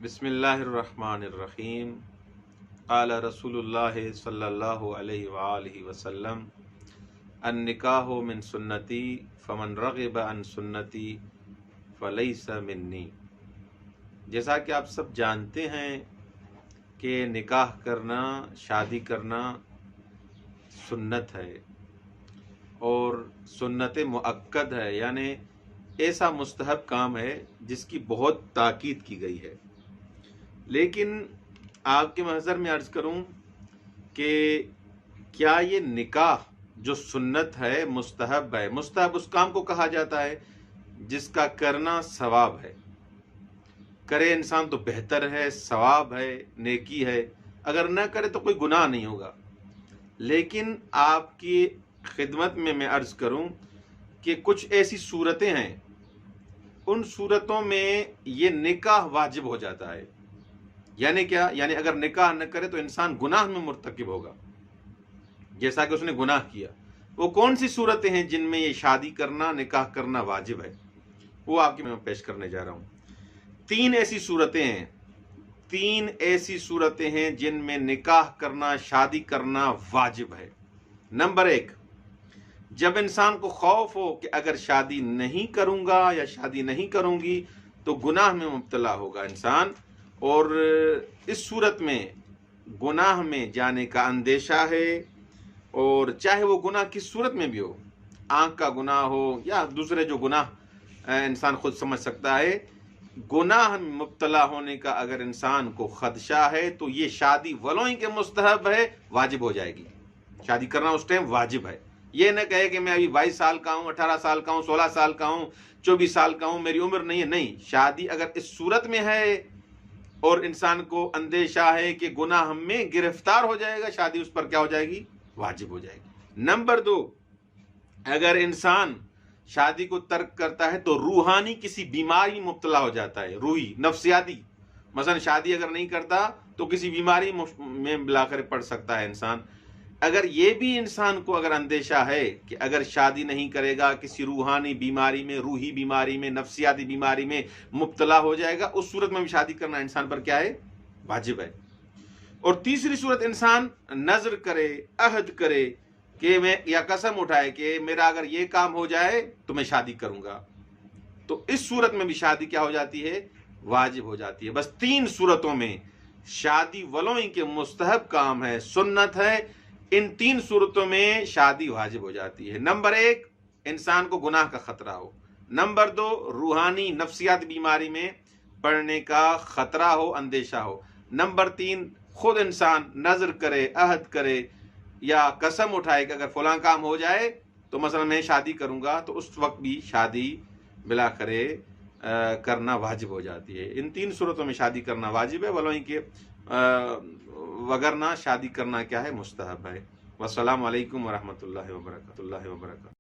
بسم اللہ الرحمن الرحیم۔ قال رسول اللہ صلی اللہ علیہ وآلہ وسلم النکاح من سنتی فمن رغب عن سنتی فلیس منی۔ جیسا کہ آپ سب جانتے ہیں کہ نکاح کرنا، شادی کرنا سنت ہے اور سنت مؤکد ہے، یعنی ایسا مستحب کام ہے جس کی بہت تاکید کی گئی ہے۔ لیکن آپ کے محضر میں عرض کروں کہ کیا یہ نکاح جو سنت ہے، مستحب ہے، مستحب اس کام کو کہا جاتا ہے جس کا کرنا ثواب ہے، کرے انسان تو بہتر ہے، ثواب ہے، نیکی ہے، اگر نہ کرے تو کوئی گناہ نہیں ہوگا۔ لیکن آپ کی خدمت میں عرض کروں کہ کچھ ایسی صورتیں ہیں، ان صورتوں میں یہ نکاح واجب ہو جاتا ہے۔ یعنی کیا؟ یعنی اگر نکاح نہ کرے تو انسان گناہ میں مرتکب ہوگا، جیسا کہ اس نے گناہ کیا۔ وہ کون سی صورتیں ہیں جن میں یہ شادی کرنا، نکاح کرنا واجب ہے؟ وہ آپ کی میں پیش کرنے جا رہا ہوں۔ تین ایسی صورتیں ہیں جن میں نکاح کرنا، شادی کرنا واجب ہے۔ نمبر 1، جب انسان کو خوف ہو کہ اگر شادی نہیں کروں گا یا شادی نہیں کروں گی تو گناہ میں مبتلا ہوگا انسان، اور اس صورت میں گناہ میں جانے کا اندیشہ ہے، اور چاہے وہ گناہ کس صورت میں بھی ہو، آنکھ کا گناہ ہو یا دوسرے جو گناہ انسان خود سمجھ سکتا ہے، گناہ میں مبتلا ہونے کا اگر انسان کو خدشہ ہے تو یہ شادی ولو ہی کے مستحب ہے، واجب ہو جائے گی۔ شادی کرنا اس ٹائم واجب ہے۔ یہ نہ کہے کہ میں ابھی 22 سال کا ہوں، 18 سال کا ہوں، 16 سال کا ہوں، 24 سال کا ہوں، میری عمر نہیں ہے۔ نہیں، شادی اگر اس صورت میں ہے اور انسان کو اندیشہ ہے کہ گناہ میں گرفتار ہو جائے گا، شادی اس پر کیا ہو جائے گی؟ واجب ہو جائے گی۔ نمبر 2، اگر انسان شادی کو ترک کرتا ہے تو روحانی کسی بیماری میں مبتلا ہو جاتا ہے، روحی، نفسیاتی۔ مثلا شادی اگر نہیں کرتا تو کسی بیماری میں ملا کر پڑ سکتا ہے انسان۔ اگر یہ بھی انسان کو اگر اندیشہ ہے کہ اگر شادی نہیں کرے گا کسی روحانی بیماری میں، روحی بیماری میں، نفسیاتی بیماری میں مبتلا ہو جائے گا، اس صورت میں بھی شادی کرنا انسان پر کیا ہے؟ واجب ہے۔ اور تیسری صورت، انسان نذر کرے، عہد کرے کہ میں، یا قسم اٹھائے کہ میرا اگر یہ کام ہو جائے تو میں شادی کروں گا، تو اس صورت میں بھی شادی کیا ہو جاتی ہے؟ واجب ہو جاتی ہے۔ بس 3 صورتوں میں شادی ولو ہی کے مستحب کام ہے، سنت ہے، ان 3 صورتوں میں شادی واجب ہو جاتی ہے۔ نمبر 1، انسان کو گناہ کا خطرہ ہو۔ نمبر 2، روحانی نفسیات بیماری میں پڑنے کا خطرہ ہو، اندیشہ ہو۔ نمبر 3، خود انسان نذر کرے، عہد کرے یا قسم اٹھائے کہ اگر فلاں کام ہو جائے تو مثلا میں شادی کروں گا، تو اس وقت بھی شادی بلا کرے کرنا واجب ہو جاتی ہے۔ ان 3 صورتوں میں شادی کرنا واجب ہے، ولو ہی کہ وگرنہ شادی کرنا کیا ہے؟ مستحب ہے۔ والسلام علیکم ورحمۃ اللہ وبرکاتہ۔